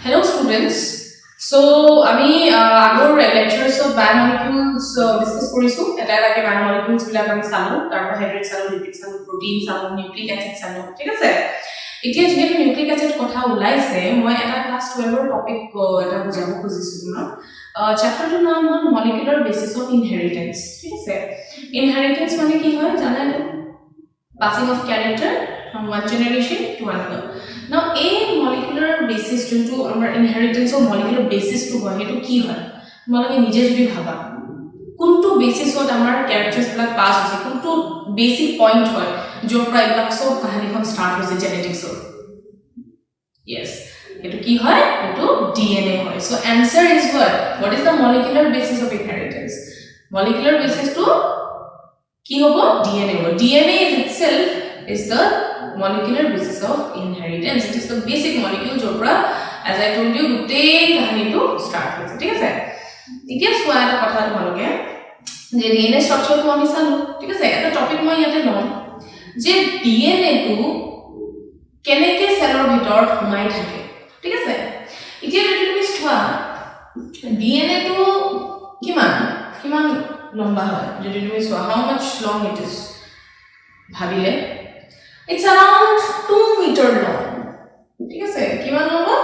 Hello students. So আমি আগৰ lectures of biomolecules discuss কৰিছো এটা এটাকে biomolecules বিলাক আমি চালো কাৰ্বোহাইড্ৰেট চালো লিপিড চালো প্ৰোটিন চালো নিউক্লিক এসিড চালো ঠিক আছে এতিয়া যেহেতু নিউক্লিক এসিড কথা ওলাইছে মই এটা ক্লাস 12 ৰ টপিক এটা বুজাব খুজিছো না চ্যাপ্টাৰটোৰ নাম হ'ল মলিকুলাৰ বেসিস অফ ইনহেৰিটেন্স ঠিক আছে ইনহেৰিটেন্স মানে কি হয় জানেন passing of character from one generation to another. Now, a molecular basis to our inheritance or molecular basis to hoy to ki hoy malage nije jodi bhaba kuntu basis hot amar characters block pass hoise kuntu basic point hoy jor pra block so kahani kon start hoise genetics or yes etu ki hoy etu dna hoy so answer is what is the molecular basis of inheritance molecular basis to কি হবো DNA হবো DNA itself is the molecular basis of inheritance it is the basic molecule jopra as I told you gutei kahani to start hoise ঠিক আছে এতিয়া সোয়া এটা কথা তোমালোকে যে DNA structure to আমি চালো ঠিক আছে এটা টপিক মই ইয়াতে লম যে DNA to কেনেকে সেলৰ ভিতৰত সোমাই থাকে ঠিক আছে এতিয়া যদি তুমি সোয়া DNA to কিমান লম্বা হয় যদি তুমি সোয়া how much long it is ভাবিলে it's around 2 meter long ঠিক আছে কিমান লম্বা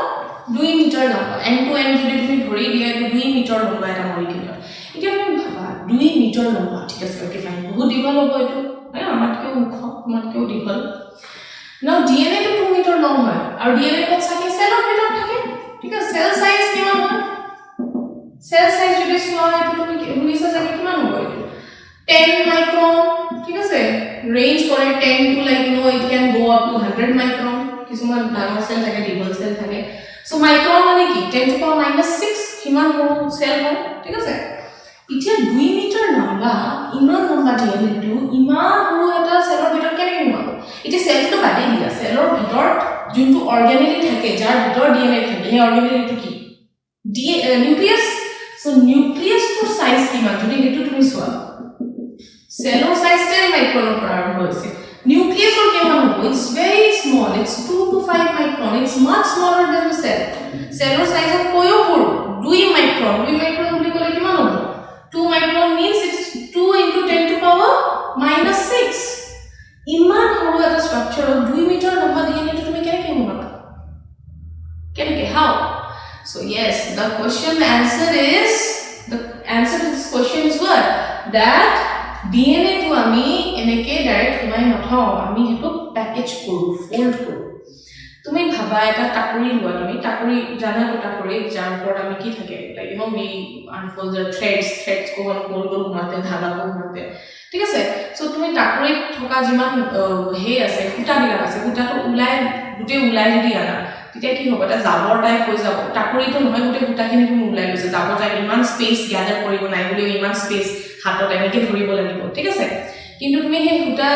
2 মিটাৰ লম্বা end to end যদি তুমি ধৰি দিয়া 2 মিটাৰ লম্বা এটা মলিকিউল এতিয়া তুমি ভাবা 2 মিটাৰ লম্বা ঠিক আছে ওকে ফাইন বহুত দীঘল হ'ব এটো আমাতকৈ ওখ আমাতকৈ দীঘল now DNA তো 2 মিটাৰ লং হয় আৰু DNA ক'ত থাকে সেলৰ ভিতৰত থাকে ঠিক আছে সেল সাইজ কিমান হয় সেল সাইজ যদি সোয়া এটো তুমি শুনিছা যে কিমান হ'ব এটো 10 micron ঠিক আছে range করে 10 to like it can go up to 100 micron কিছুমান ডাঙৰ সেল থাকে ডিবল সেল থাকে সো মাইক্ৰন মানে কি 10 to power -6 কিমান সৰু সেল হয় ঠিক আছে এতিয়া 2 মিটাৰ লম্বা ইমান লম্বা DNA টো ইমান সৰু এটা সেলৰ ভিতৰত কেনেকৈ সোমাব এতিয়া সেলটো বাদে দিয়া সেলৰ ভিতৰত যোনটো অৰ্গানেলি থাকে যাৰ ভিতৰত DNA থাকে এই অৰ্গানেলিটো কি নিউক্লিয়াছ সো নিউক্লিয়াছৰ সাইজ কিমান যদি হেতু তুমি সোৱা সেলৰ সাইজ 10 micron per আৰম্ভ হৈছে nucleus or কিমান হ'ব it's very small it's 2 to 5 micron it's much smaller than the cell cellৰ সাইজ কয়ো সৰু 2 micron বুলি ক'লে কিমান হ'ব 2 micron means it's 2 into 10 to power -6 ইমান সৰু এটা স্ট্ৰাকচাৰ 2 মিটাৰ লম্বা DNA টো তুমি কেনেকৈ বনাবা কেনেকৈ how so yes the answer to this question is what that DNA to আমি এনেকে ডাইৰেক্ট সোমাই নথাও আমি হেতু প্যাকেজ কৰো ফোল্ড কৰো তুমি ভাবা এটা টাকুৰি লোৱা তুমি টাকুৰি জানা তো টাকুৰি যাৰ ওপৰত আমি কি থাকে like you know we unfold the threads কো গোল গোল ঘুমাতে ধাগা কো ঘুমাতে ঠিক আছে সো তুমি টাকুৰিত থকা যিমান হে আছে ফুটাবিলাক আছে ফুটাটো গুটে উলাই যদি আনা তেতিয়া কি হ'ব এটা জাবৰ টাইপ হৈ যাব টাকুৰিটো নহয় গুটে ফুটাখিনি তুমি উলাই গৈছে জাবৰ টাইপ ইমান স্পেস গ্যাদাৰ কৰিব নাই বুলি ইমান স্পেস হাতত এনেকে ধৰিব লাগিব ঠিক আছে কিন্তু তুমি হে হুটা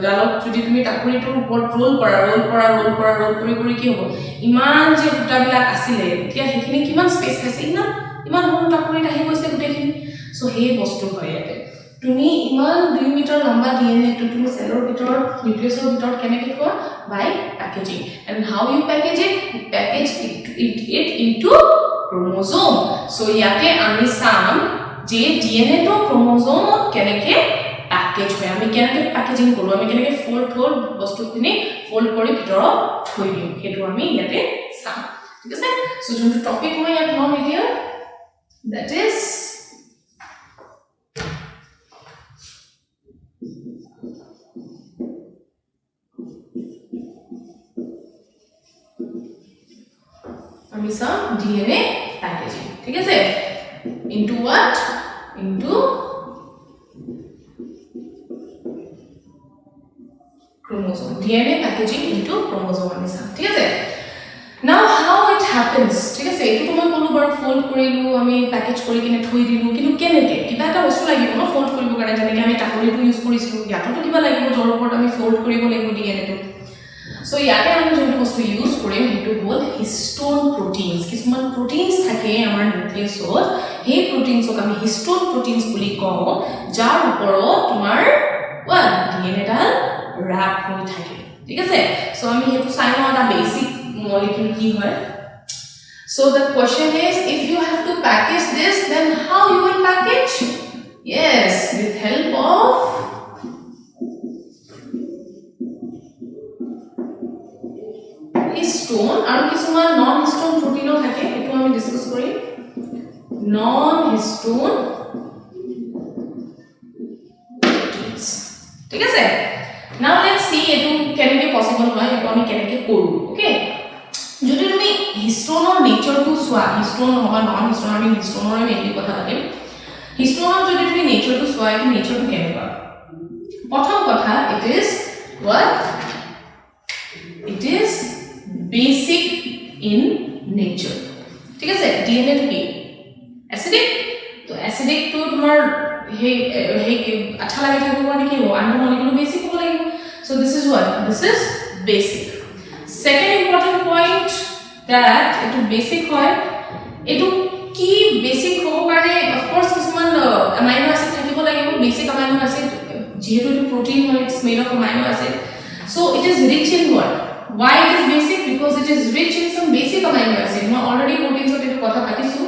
ডালক যদি তুমি টাকুৰিটোৰ ওপৰত ৰোল কৰি কি হ'ব ইমান যে হুটাবিলাক আছিল এতিয়া হেখিনি কিমান স্পেস আছে ইমান সৰু টাকুৰিত আহি গৈছে গুটেখিনি সো হে বস্তু হয় ইয়াতে তুমি ইমান 2 মিটাৰ লম্বা DNA টো তুমি সেলৰ ভিতৰত নিউক্লিয়াছৰ ভিতৰত কেনেকৈ কোৱা বাই packaging and how you package it into chromosome so ইয়াতে আমি সাম যে DNA তো ক্ৰোমোজোমত কেনেকৈ প্যাকেজ হয় আমি কেনেকৈ প্যাকেজিং কৰো আমি কেনেকৈ ফোল্ড বস্তুখিনি ফোল্ড কৰি ভিতৰত থৈ দিও হেতু আমি ইয়াতে চাম ঠিক আছে সো যোনটো টপিক মই ইয়াত লম এতিয়া that is আমি চাম DNA প্যাকেজিং ঠিক আছে into what into chromosome DNA packaging into chromosome আমি চাম ঠিক আছে now how it happens ঠিক আছে এটো মই কোন বৰ ফোল্ড কৰিলো আমি প্যাকেজ কৰি কিনে থৈ দিলো কিন্তু কেনেকৈ কিবা এটা বস্তু লাগিব ন ফোল্ড কৰিব কাৰণে যেনেকৈ আমি টাকুৰিটো ইউজ কৰিছিলো ইয়াতো কিবা লাগিব যৰ ওপৰত আমি ফোল্ড কৰিব লাগিব DNA টো সো ইয়াতে আমি যোনটো বস্তু ইউজ কৰিম হেতু হ'ল হিস্টোন প্ৰোটিনস কিছুমান প্ৰোটিনস থাকে আমাৰ নিউক্লিয়াছত এই প্ৰোটিনসক আমি হিস্টোন প্ৰোটিনস বুলি কওঁ যাৰ ওপৰত তোমাৰ DNA ডাল ৰ্যাপ হৈ থাকে ঠিক আছে সো আমি হেতু চাই লওঁ এটা বেসিক molecule কি হয় So the question is, if you have to package this, then how you will package? Yes, with help of histone আৰু কিছুমান নন হিষ্টন প্ৰটিনো থাকে, এটো আমি ডিসকাস কৰিম। নন হিষ্টন proteins, ঠিক আছে। now let's see এটো কেনেকৈ পসিবল হয়, এটো আমি কেনেকৈ কৰো। ওকে, যদি তুমি হিষ্টনৰ নেচাৰটো চোৱা, হিষ্টন বা নন হিষ্টন, আমি হিষ্টনৰ মেইনলি কথা পাতিম। হিষ্টনৰ যদি তুমি নেচাৰটো চোৱা, এটো নেচাৰটো কেনেকুৱা? প্ৰথম কথা, it is what? It is basic in nature, ঠিক আছে। ডিএনএ টো কি? এসিডিক। তো এসিডিক তো তোমাৰ হে আঠা লাগি থাকিব মানে কি হ'ব? আনটো মলিকুল বেসিক হ'ব লাগিব। So this is what? This is basic. Second important point that etu basic hoy, etu ki basic hobo karone of course কিছুমান amino acid থাকিব লাগিব, basic amino acid, যেহেতু etu protein hoy, it's made of amino acid, so it is rich in what? Why it is basic? Because it is rich in some basic amino acid. Now already proteins of etu kotha patisu,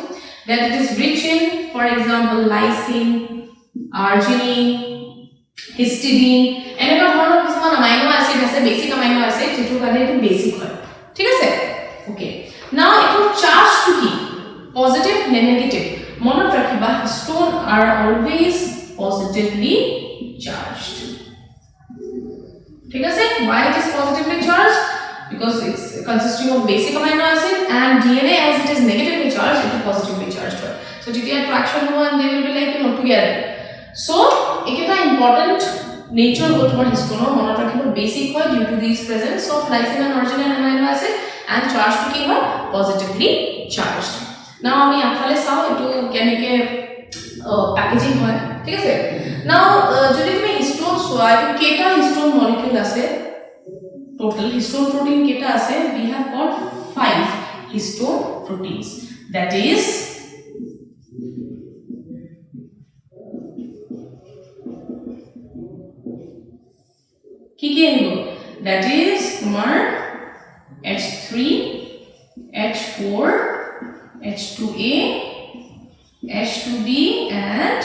that it is rich in, for example, lysine, arginine, histidine, এনেকুৱা ধৰণৰ কিছুমান amino acid আছে, basic amino acid, যেটো কাৰণে এটো basic হয়, ঠিক আছে। ওকে, নাও এটো চাৰ্জ টু কি? পজিটিভ নে নেগেটিভ? মনত ৰাখিবা, histone are always positively charged, ঠিক আছে। why it is positively charged? Because it's consisting of basic amino acid, and DNA as it is negatively charged, it is positively charged হয়। so তেতিয়া attraction হ'ব and they will be like together. so eketa important nature of তোমাৰ হিষ্টনৰ মনত ৰাখিব, basic হয় due to these presence of lysine and arginine amino acid, and charge to কি হয়? positively charged. now আমি আফালে চাও এটো কেনেকে প্যাকেজিং হয়, ঠিক আছে। now যদি তুমি হিষ্টন চোৱা, এটো কেটা হিষ্টন মলিকিউল আছে? total histone protein keta ase? we have got 5 histone proteins, that is ki আহিব? that is tomar H3, H4, H2A, H2B and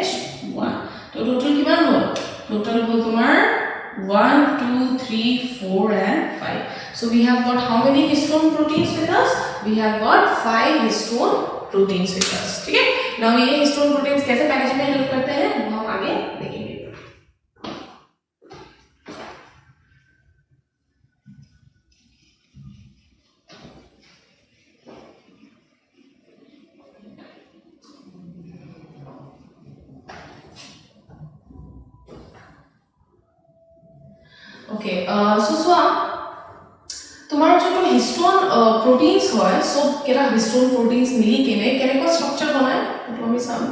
H1. তো total কিমান হল? total হল তোমার 1, 2, 3, 4 and 5. so we have got how many histone proteins with us? we have got 5 histone proteins with us, ठीक है। now ये histone proteins कैसे packaging में help करते हैं वो हम आगे देखेंगे। okay, so তোমার যেটো হিষ্টন প্রোটিনস হয়, সো কেটা হিষ্টন প্রোটিনস মিলি কেনে কেনেকুৱা স্ট্রাকচার বনায় এটো আমি চাম।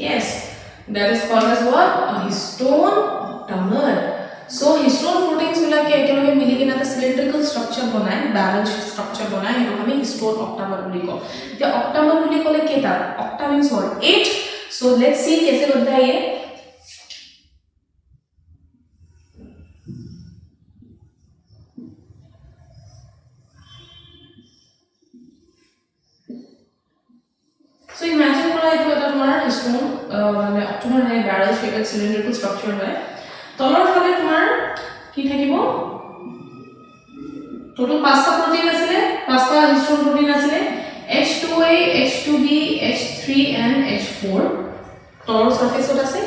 yes, that is called as what? A histone octamer. so histone proteins मिलाके एकेलगे मिली किना এটা cylindrical structure বনায়, barrel structure বনায়, এটো আমি histone octamer বুলি কওঁ। এতিয়া octamer বুলি ক'লে কেটা? octa means what? 8. so let's see कैसे बनता है ये। so imagine করা এটো এটা তোমার histone মানে octamer হয়, barrel shaped cylindrical structure হয়। তলৰ ফালে তোমাৰ কি থাকিব? টোটাল 5টা প্ৰোটিন আছে, 5টা হিষ্টন প্ৰোটিন আছে, H2A, H2B, H3 and H4 তলৰ সাৰফেসত আছে।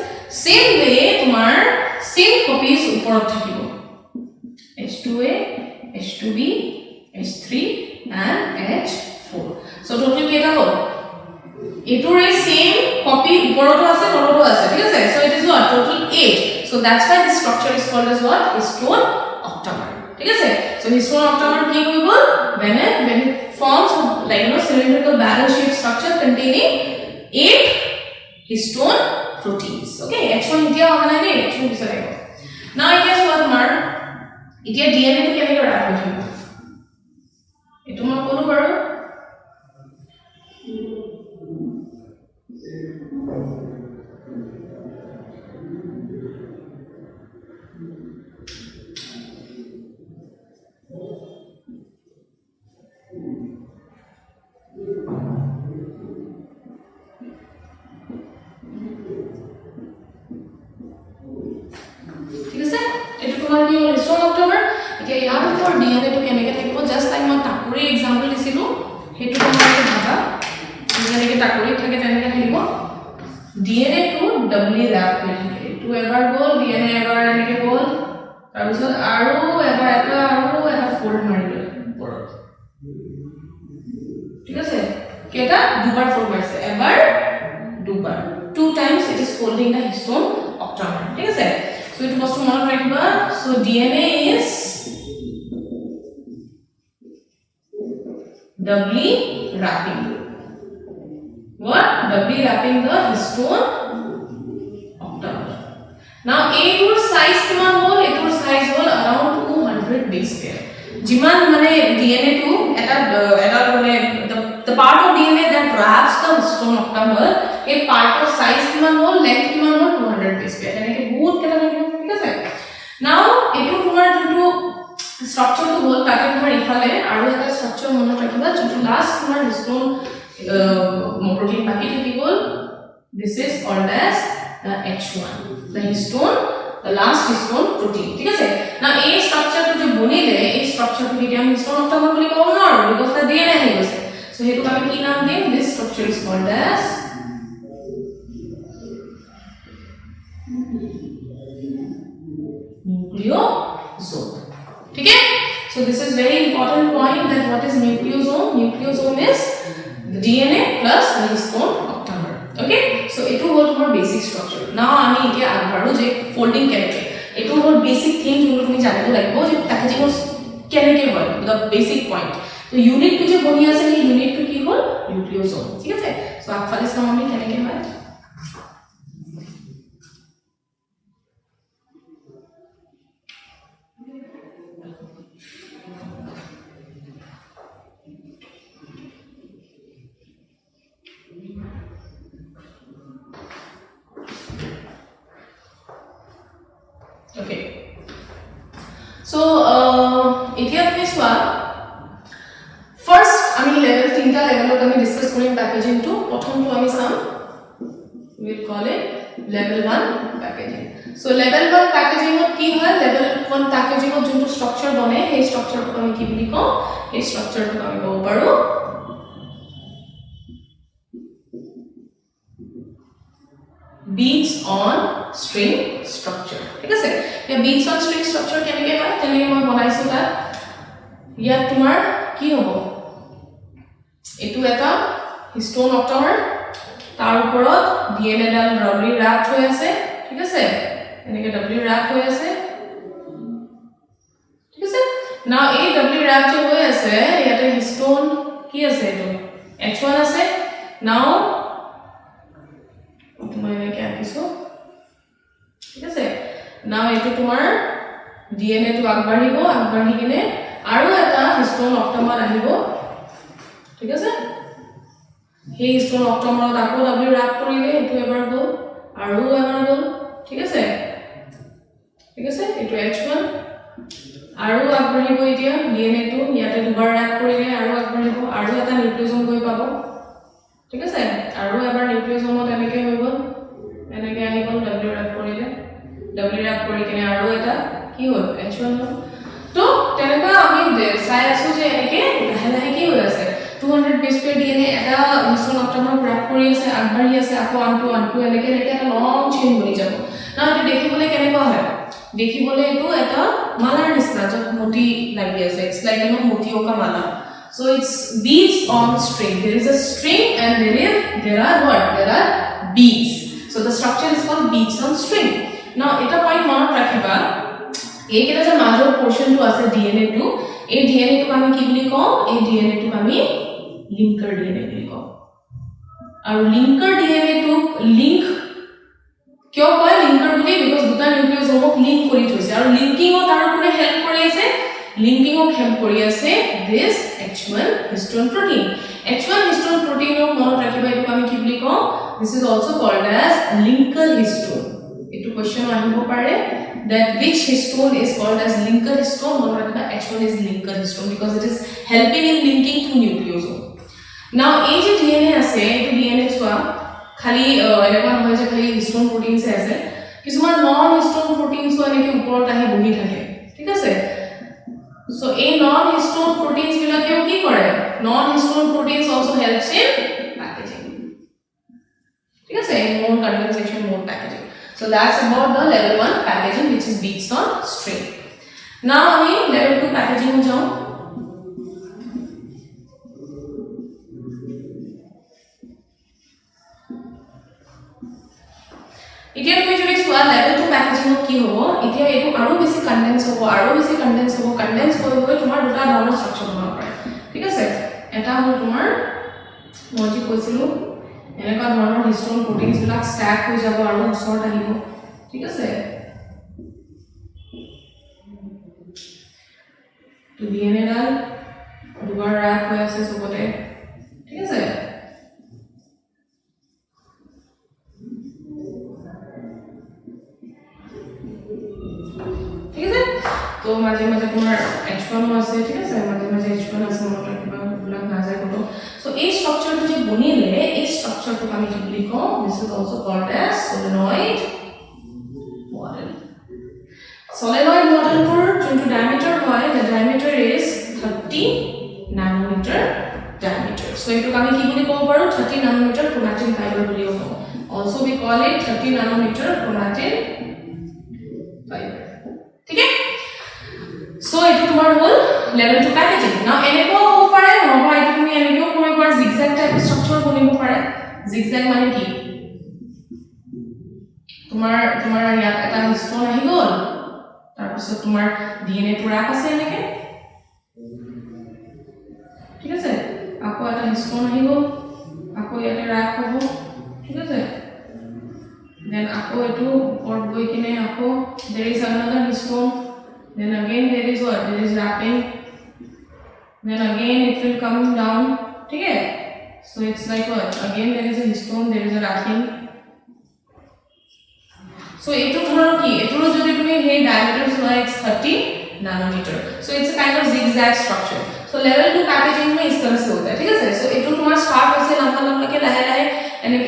সেম ৱে তোমাৰ সেম কপিজ ওপৰত থাকিব, H2A, H2B, H3 and H4. so total কেটা হ'ল? এটোৰে সেম কপি ওপৰতো আছে তলতো আছে, ঠিক আছে। so it is what? total 8. so that's why this structure is called as what? histone octamer, ঠিক আছে। so histone octamer কি হৈ গ'ল? when it forms like cylindrical barrel shaped structure containing 8 histone proteins. okay, H1 এতিয়া অহা নাই দেই, H1 পিছত আহিব। now it is what? এতিয়া ডিএনএ টো কেনেকৈ ৰাখ হৈ থাকিব এটো মই ক'লো বাৰু ডিএনএ টো কেনেকৈ থাকিব জাস্ট লাইক মই টাকুৰি এক্সাম্পল দিছিলো হেতু তোমালোকে ভাবা যেনেকৈ টাকুৰি থাকে তেনেকৈ থাকিব ডিএনএ টো ডবলি ৰ্যাপ হৈ থাকে টো এবাৰ গ'ল ডিএনএ এবাৰ এনেকৈ গ'ল তাৰ পিছত আৰু এবাৰ এটা ফোল্ড মাৰিলে ওপৰত ঠিক আছে কেটা দুবাৰ ফোল্ড মাৰিছে এবাৰ দুবাৰ two times it is folding the histone octamer ঠিক আছে সো এইটো বস্তু মনত ৰাখিবা so DNA is doubly wrapping what doubly wrapping the histone octamer now a tour size kiman hol a tour size hol around 200 base pair jiman mane dna to eta mane the part of dna that wraps the histone octamer a part of size kiman hol length kiman hol 200 base pair yani ke bahut keta thakib thik ase now etu tumar jotu structure to whole tate tumar ifale aru eta structure mone rakhiba jotu last tumar histone protein baki thaki gol this is called as the h1 the histone the last histone protein thik ase now a structure to jo bonile a structure to ki am histone octamer boli kobo na because the dna hai gose so hetu ami ki naam dim this structure is called as nucleosome ठीक है so this is very important point that what is nucleosome is the dna plus the histone octamer okay so etu hol tomar basic structure now ami etia agbaru je folding keneke etu hol basic thing jonu tumi janibo lagibo je packaging keneke hoy the basic point so unit to je boni ase ei unit to ki hol nucleosome ঠিক আছে so agfale sam ami keneke hoy okay so etia tumi swa first ami level 3 level ot ami discuss korim packaging to prothom to ami sam we will call it level 1 packaging so level 1 packaging ot ki hoy level 1 packaging ot jonto structure bone hey structure to ami ki boli ko hey structure to ami ko paru beads on string structure ঠিক আছে ya beads on string structure keneke hoy teneke moi banaisu ta ya tumar ki hobo etu eta histone octamer tar uporot dna dal doubly wrapped hoy ase ঠিক আছে eneke doubly wrapped hoy ase ঠিক আছে now ei doubly wrapped je hoy ase yate histone ki ase etu h1 ase now মই এনেকে আকিছো ঠিক আছে নাও এটো তোমাৰ ডিএনএ টো আগবাঢ়িব কিনে আৰু এটা হিষ্টন অক্টামাৰ আহিব ঠিক আছে সেই হিষ্টন অক্টামাৰত আকৌ ডাব্লিউ ৰ্যাপ কৰিলে এটো এবাৰ গ'ল আৰু এবাৰ গ'ল ঠিক আছে এটো h1 আৰু আগবাঢ়িব এতিয়া ডিএনএ টো ইয়াতে দুবাৰ ৰ্যাপ কৰিলে আৰু আগবাঢ়িব আৰু এটা নিউক্লিয়ছম গৈ পাব ঠিক আছে আৰু এবাৰ নিউক্লিয়ছমত এনেকে হৈ গ'ল এনেকে আহি গ'ল ডাব্লিউ ৰ্যাপ কৰি কিনে আৰু এটা কি হ'ল h1 হ'ল তো তেনেকা আমি চাই আছো যে এনেকে লাহে কি হৈ আছে 200 বেস পেয়াৰ ডিএনএ এটা হিষ্টন অক্টামাৰ ৰ্যাপ কৰি আছে আগবাঢ়ি আছে আকৌ আনটো এনেকে এটা লং চেইন বনি যাব না এটো দেখিবলৈ কেনেকুৱা হয় দেখিবলৈ এটো এটা মালাৰ নিচিনা যত মতি লাগি আছে ইটস লাইক এনো মতিওকা মালা so it's beads on string there is a string and there are beads so the structure is called beads on string now eta point monot rakhiba ei keta je major portion to ase dna to ei dna to ami ki boli kom ei dna to ami linker dna boli kom aru linker dna to link কিয় কয় লিংকাৰ বুলি because দুটা নিউক্লিয়ছক link কৰি থৈছে আৰু লিংকিংত আৰু কোনে help কৰি আছে লিংকিংক হেল্প কৰি আছে this H1 histone protein H1 histone protein ক মনত ৰাখিবা এটো আমি কি বুলি কওঁ this is also called as linker histone এটো কোৱেশ্চন আহিব পাৰে that which histone is called as linker histone মনত ৰাখিবা H1 is linker histone because it is helping in linking to nucleosome now এই যে DNA আছে এটো DNA চোৱা খালি এনেকুৱা নহয় যে খালি হিষ্টন প্ৰোটিনছ আছে কিছুমান নন হিষ্টন প্ৰোটিনছ এনেকে ওপৰত আহি বহি থাকে ঠিক আছে সো এই নন হিষ্টন প্ৰোটিনছ বিলাকে কি কৰে non histone proteins also helps in packaging ঠিক আছে more condensation more packaging so that's about the level 1 packaging which is beats on string now আমি level 2 packaging में जाऊं এতিয়া তুমি যদি সোয়া লেভেল 2 প্যাকেজিং কি হ'ব এতিয়া এটো আৰু বেছি কনডেন্স হ'ব কনডেন্স হৈ তোমাৰ দুটা ধৰণৰ স্ট্ৰাকচাৰ বনাব পাৰে ঠিক আছে এটা হ'ল তোমাৰ মই যে কৈছিলো এনেকা ধৰণৰ হিষ্টন প্ৰোটিনছ বিলাক স্ট্যাক হৈ যাব আৰু ওচৰত আহিব ঠিক আছে তো ডিএনএ ডাল দুবাৰ ৰাখ হৈ আছে সবতে ঠিক আছে तो माजे माजे तुम्हार H1 আছে ঠিক আছে মাঝে মাঝে H1 আছে মনত রাখিবা ব্লক না যায় কত সো এই স্ট্রাকচারটো যে বনিলে এই স্ট্রাকচারটো আমি কি লিখো this is also called as solenoid model for যোনটো ডায়ামিটার হয় the diameter is 30 nanometer diameter so এটো আমি কি বুলি কব পাৰো 30 nanometer chromatin fiber বুলি কব also we call it 30 nanometer chromatin fiber ठीक है so etu tomar hol level 2 packaging now eneko ho pare hoba etu tumi eneko kori par zigzag type structure bonibo pare zigzag mane ki tomar yat eta histone ahi gol tar pisot tomar DNA pura ase eneke ঠিক আছে ako eta histone ahi gol ako yate rak hobo ঠিক আছে then ako etu or goi kine ako there is another histone then again there is what there is wrapping then again it will come down ठीक है so it's like what again there is a histone there is a wrapping so eto dhoro ki eto jodi tumi he diameter hoy it's 30 nanometer so it's a kind of zigzag structure so level 2 packaging mein is tarah se hota hai theek hai so eto tomar start hoise lamba lamba ke lahe lahe enake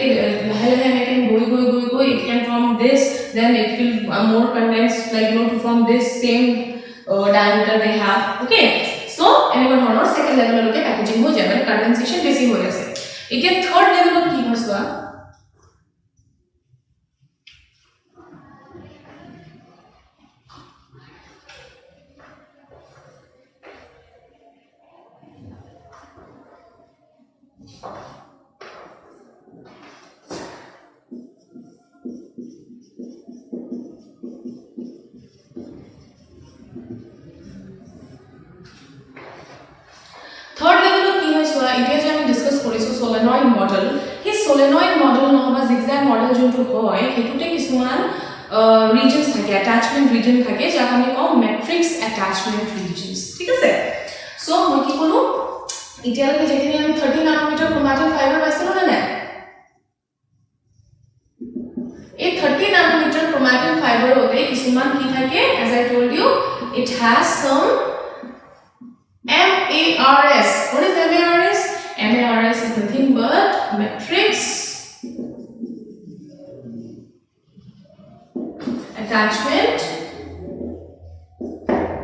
go it can form this then it will more condensed like to form this same diameter they have okay so এনেকুৱা ধৰণৰ second লেভেললৈকে packaging হৈ যায় মানে condensation বেছি হৈ আছে এতিয়া third লেভেলত কি হৈছে solenoid model he solenoid model নহবা zigzag model যোনটো হয় হেতুতে কিছুমান regions থাকে attachment region থাকে যাক আমি কও matrix attachment regions ঠিক আছে সো মই কি কলো ইতিয়ালৈকে যেখিনি আমি 30 nanometer chromatin fiber পাইছিলো না এই 30 nanometer chromatin fiber ওতে কিছুমান কি থাকে as I told you it has some MARS what is MARS MARS is nothing but matrix attachment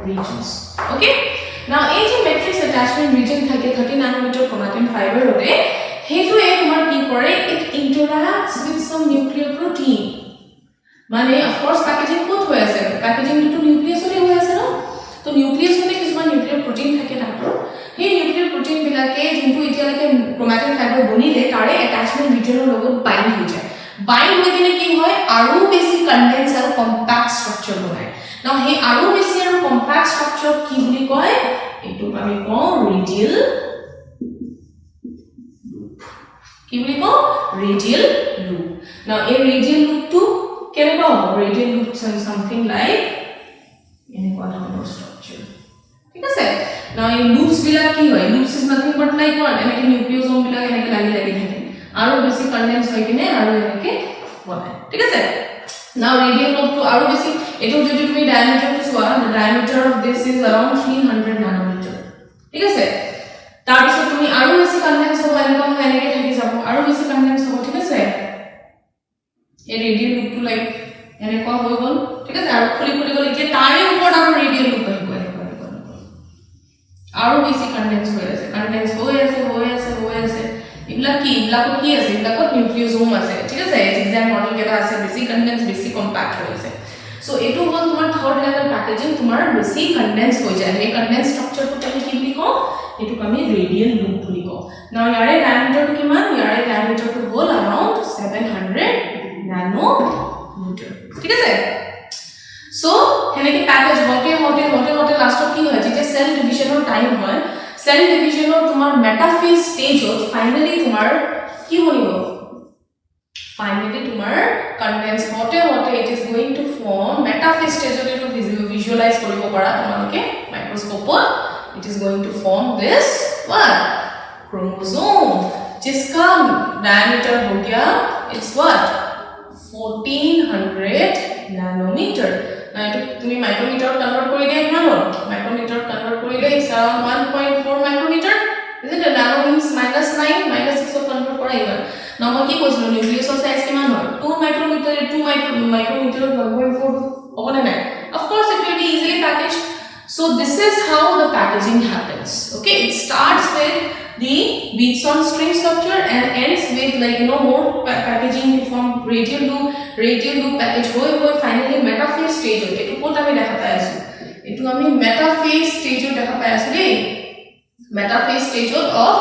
regions okay now এই যে matrix attachment region থাকে 30 nanometer chromatin fiber ওতে হেতু এ তোমার কি করে it interacts with some nucleoprotein মানে of course packaging কোত হৈ আছে packaging to nucleus ওতে হৈ আছে না তো নিউক্লিয়াস ওতে কিছুমান নিউক্লিওপ্ৰোটিন থাকে তাতৰ এই নিউক্লিওপ্ৰোটিন বিলাকে যোনটো ইতিয়ালৈকে ক্ৰোমাটিন ফাইবাৰ বনিলে তাৰে অ্যাটাচমেন্ট ৰিজনৰ লগত বাইন্ড হৈ যায় বাইন্ড হৈ কিনে কি হয় আৰু বেছি কনডেন্স আৰু কম্পেক্ট স্ট্ৰাকচাৰ বনায় নাও হে আৰু বেছি আৰু কম্পেক্ট স্ট্ৰাকচাৰ কি বুলি কয় এটো আমি কওঁ ৰেডিয়েল কি বুলি কওঁ ৰেডিয়েল লুপ নাও এই ৰেডিয়েল লুপটো কেনেকুৱা হ'ব ৰেডিয়েল লুপ something like এনেকুৱা ধৰণৰ structure ঠিক আছে now এই loops বিলাক কি হয় loops is nothing but like what এনেকে নিউক্লিওজোম বিলাক এনেকে লাগি লাগি থাকে আৰু বেছি কনডেন্স হৈ কিনে আৰু এনেকে বনায় ঠিক আছে now radial loop to আৰু বেছি এটো যদি তুমি diameter টো চোৱা the diameter of this is around 300 nanometer ঠিক আছে তাৰ পিছত তুমি আৰু বেছি কনডেন্স হ'ব এনেকে থাকি যাব আৰু বেছি কনডেন্স হ'ব ঠিক আছে এই ৰেডিয়েল লুপ টো লাইক এনেকুৱা হৈ গ'ল ঠিক আছে আৰু খুলি খুলি গ'ল এতিয়া তাৰে ওপৰত আৰু ৰেডিয়েল লুপ আহিব আৰু বেছি কনডেন্স হৈ আছে এইবিলাক কি আছে এইবিলাকত নিউক্লিওজোম আছে ঠিক আছে এক্সাম মডেল কেটা আছে বেছি কনডেন্স বেছি কম্পেক্ট হৈ আছে সো এটো হ'ল তোমাৰ থাৰ্ড লেভেল প্যাকেজিং তোমাৰ বেছি কনডেন্স হৈ যায় এই কনডেন্স স্ট্ৰাকচাৰটো আমি কি বুলি কওঁ এটো আমি ৰেডিয়েল লুপ বুলি কওঁ নাও ইয়াৰে ডায়ামিটাৰটো কিমান ইয়াৰে ডায়ামিটাৰটো হ'ল around 700 nanometer ঠিক আছে সো হেনেকে প্যাকেজ হতে লাষ্টত কি হয় যেতিয়া সেল ডিভিশনৰ টাইম হয় সেল ডিভিশনৰ তোমাৰ মেটাফেজ ষ্টেজত ফাইনালি তোমাৰ কি বনিব ফাইনালি তোমাৰ কনডেন্স হতে it is going to form metaphase ষ্টেজত এটো ভিজুয়ালাইজ কৰিব পাৰা তোমালোকে মাইক্ৰোস্কোপত it is going to form this what chromosome जिसका diameter हो गया it's what 1400 nanometer তুমি মাইক্रोमीटर कन्वर्ट কৰি দিয়া কিমান হ'ল মাইক্रोमीटर कन्वर्ट কৰিলে is around 1.4 micrometer isn't it nano means -9 -6 convert কৰা ইমান নাও কি কৈছিল নিউক্লিয়াছৰ সাইজ কিমান হয় 2 micrometer 1.4 হ'ব নাই of course it will be easily packaged so this is how the packaging happens okay it starts with the beads on string structure and ends with like more packaging to form radial loop package hoy finally metaphase stage hote etu kota ami dekha pai asu etu ami metaphase stage ot dekha pai asu dei metaphase stage of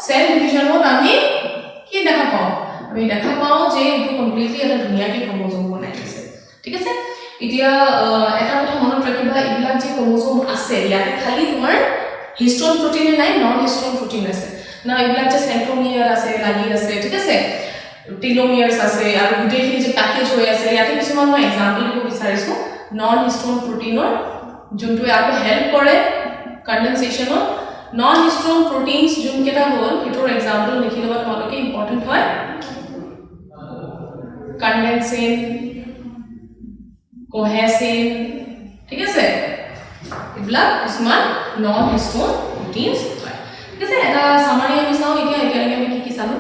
cell division ot ami ki dekha pao je etu completely eta duniya ke chromosome banai ase thik ase itia eta kotha monot rakhiba iblak je chromosome ase yate khali tumar histone protein নাই non histone protein আছে না ইবিলাক যে centromere আছে লাগি আছে ঠিক আছে টেলোমিয়ারস আছে আৰু গুটেখিনি যে প্যাকেজ হৈ আছে ইয়াতে কিছুমান মই এক্সাম্পল দিব বিচাৰিছো non histone protein যোনটো ইয়াক হেল্প কৰে কনডেনসেশনত non histone proteins যোন কেটা হ'ল এটোৰ এক্সাম্পল লিখি লবা তোমালোকে ইম্পৰ্টেন্ট হয় কনডেনসিন কোহেসিন ঠিক আছে ইবিলাক কিছুমান non histone proteins হয় ঠিক আছে এটা সামাৰি আমি চাও এতিয়া আমি কি চালো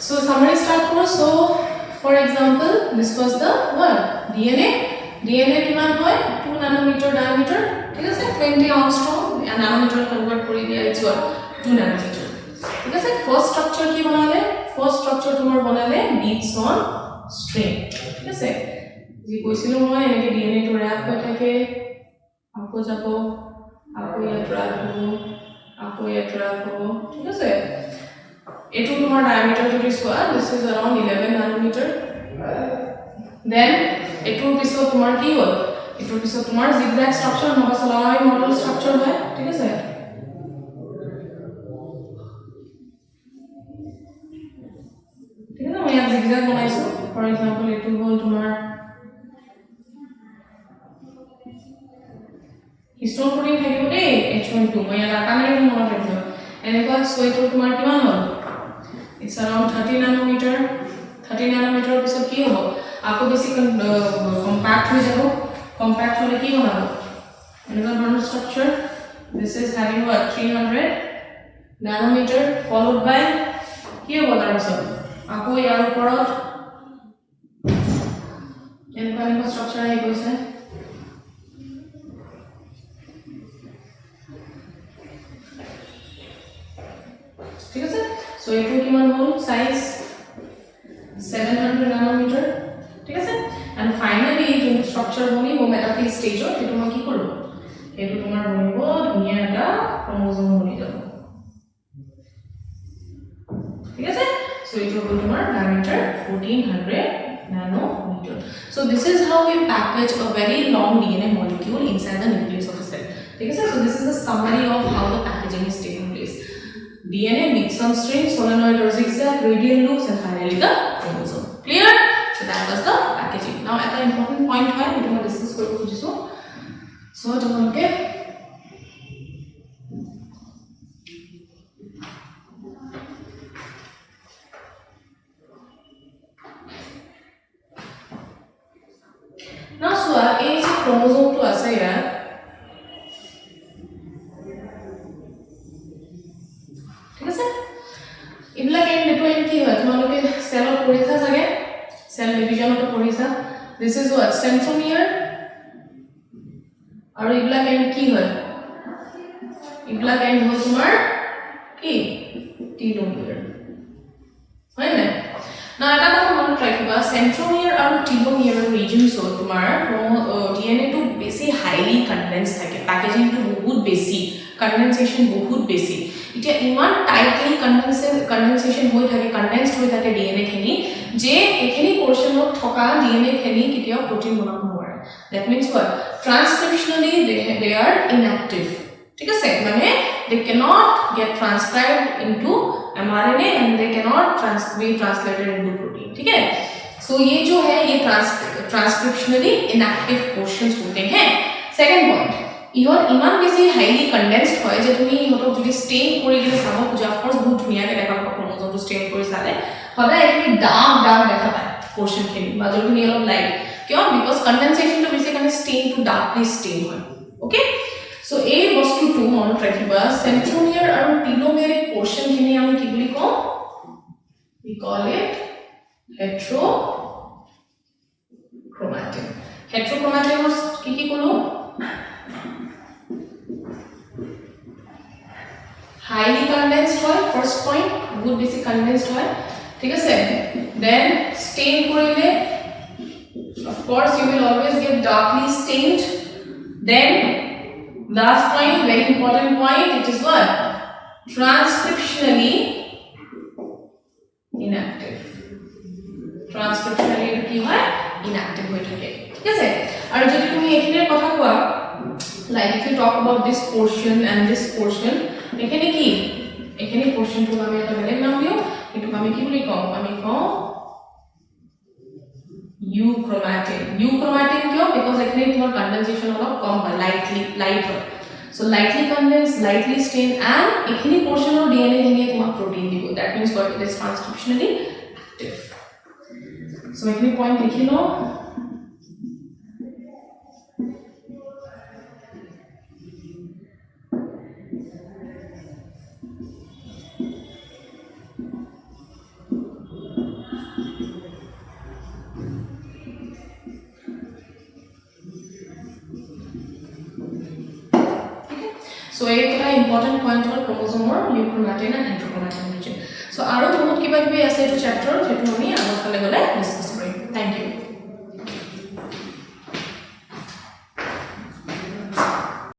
so summary start karo so for example this was the what DNA কিমান হয় 2 nanometer diameter ঠিক আছে 20 angstrom nanometer convert কৰি দিয়া it's what 2 nanometer ঠিক আছে first structure কি বনালে first structure তোমাৰ বনালে beads on string ঠিক আছে যি কৈছিলো মই এনেকে DNA টো wrap হৈ থাকে আকৌ যাব আকৌ ইয়াত wrap হ'ব আকৌ ইয়াত wrap হ'ব ঠিক আছে এটো তোমাৰ diameter যদি চোৱা this is around 11 nanometer then এটোৰ পিছত তোমাৰ কি হ'ল এটোৰ পিছত তোমাৰ zigzag structure নহবা solenoid model structure হয় ঠিক আছে ঠিক আছে মই zigzag বনাইছো for example এটো হ'ল তোমাৰ histone protein থাকিব দেই H12 মই এটা কানে মনত ৰাখিছো এনেকুৱা সৈটো তোমাৰ কিমান হ'ল it's around 30 nanometer পিছত কি হ'ব আকৌ বেছি কম্পেক্ট হৈ যাব কম্পেক্ট হলে কি হ'ব another one structure this is having what 300 nanometer followed by কি হ'ব তাৰ পিছত আকৌ ইয়াৰ ওপৰত এনেকুৱা structure আহি গৈছে ঠিক আছে সো এটো কিমান হ'ল সাইজ 700 nanometer ঠিক আছে and finally যোন structure বনি ও মেটাফেজ স্টেজত এটো মই কি করব এটো তোমাৰ বনিব ধুনিয়া এটা ক্ৰোমোজোম বনি যাব diameter 1400 nanometer. So this is how we package a very long DNA molecule inside the nucleus of a cell. Okay, so this is the summary of how the packaging is taking place. DNA meets some string, solenoid or zigzag, radial loops, and finally the chromosome. Clear? So that was the packaging. Now at the important point here, we will discuss koribo khujhisu. So tomorrow now so a chromosome to ase here. ঠিক আছে ইবিলাক network কি হয় তোমালোকে সেলত পঢ়িছা জাগে cell ডিভিজনত পঢ়িছা দিস ইজ হোৱাট সেন্ট্ৰোমিয়াৰ আৰু ইবিলাক কি হয় ইবিলাক হ'ল তোমাৰ কি টেলোমিয়াৰ হয় না না এটা কথা মনত ৰাখিবা সেন্ট্ৰোমিয়াৰ আৰু টেলোমিয়াৰৰ ৰিজনছ হ'ল তোমাৰ ডিএনএ টো বেছি হাইলি কনডেন্স থাকে পেকেজিং টো বহুত বেছি কনডেনসেশন বহুত বেছি ইটা ইমান টাইটলি কনডেনসেশন হৈ থাকে কনডেন্সড হৈ থাকে ডিএনএ খিনি যে এখিনি পোরশনত থকা ডিএনএ খিনি কিটিও প্ৰোটিন বনাব নোৱাৰে that means what transcriptionally they are inactive ঠিক আছে মানে they cannot get transcribed into mRNA and they cannot be translated into protein ठीक है सो ये जो है ये ट्रांसक्रिप्शनली इनएक्टिव पोर्शंस होते हैं सेकंड पॉइंट ইহত ইমান বেছি হাইলি কনডেন্সড হয় যে তুমি ইহতক যদি স্টেইন কৰি গলে চাব খুজা ফৰ্স বহুত ধুনিয়াকে দেখা পাব ক্ৰোমোজোমটো স্টেইন কৰি চালে সদায় একটি ডাৰ্ক দেখা পায় পোৰ্শন খিনি মাজৰখিনি অলপ লাইট কিয় বিকজ কনডেনসেশনটো বেছি কাৰণে স্টেইন টু ডাৰ্কলি স্টেইন হয় ওকে সো এই বস্তুটো মনত ৰাখিবা সেন্ট্ৰোমিয়াৰ আৰু টেলোমিয়াৰিক পোর্শন খিনি আমি কি বুলি কওঁ we call it heterochromatin heterochromatin কি কলো highly condensed hoy first point good basic condensed hoy thik ase then stain korile of course you will always get darkly stained then last point very important point it is what transcriptionally inactive transcriptionally ki hoy inactive hoy thake thik ase aru jodi tumi ekhine kotha koa like if you talk about this portion and this portion এখানে কি এখানে পোরশনটো আমি এটা বেলেগ নাম দিও এটো আমি কি বলি কম আমি কম ইউক্রোমাটিন কিয় বিকজ এখানে তোমার কনডেনসেশন অলপ কম হয় লাইট হয় so lightly condense lightly stain and এখানে পোৰশনৰ ডিএনএ খিনি তোমাক প্ৰটিন দিব that means what it is transcriptionally active so এখানে পয়েন্ট লিখি লও So a important point for chromosome or euchromatin and heterochromatin region. So aro bahut kiba kibi ase etu chapter jetu ami agor phale gole discuss korim. Thank you.